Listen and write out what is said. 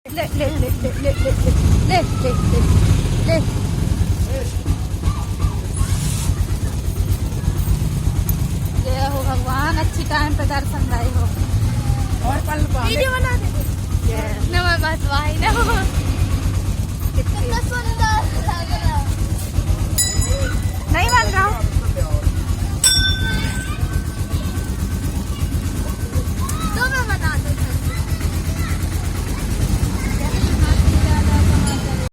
ले ले ले ले ले ले ले ले ले ले जय हो भगवान, अच्छी टाइम पे दर्शन लाए हो। और पल वीडियो बना दे। ये नमः बस भाई ना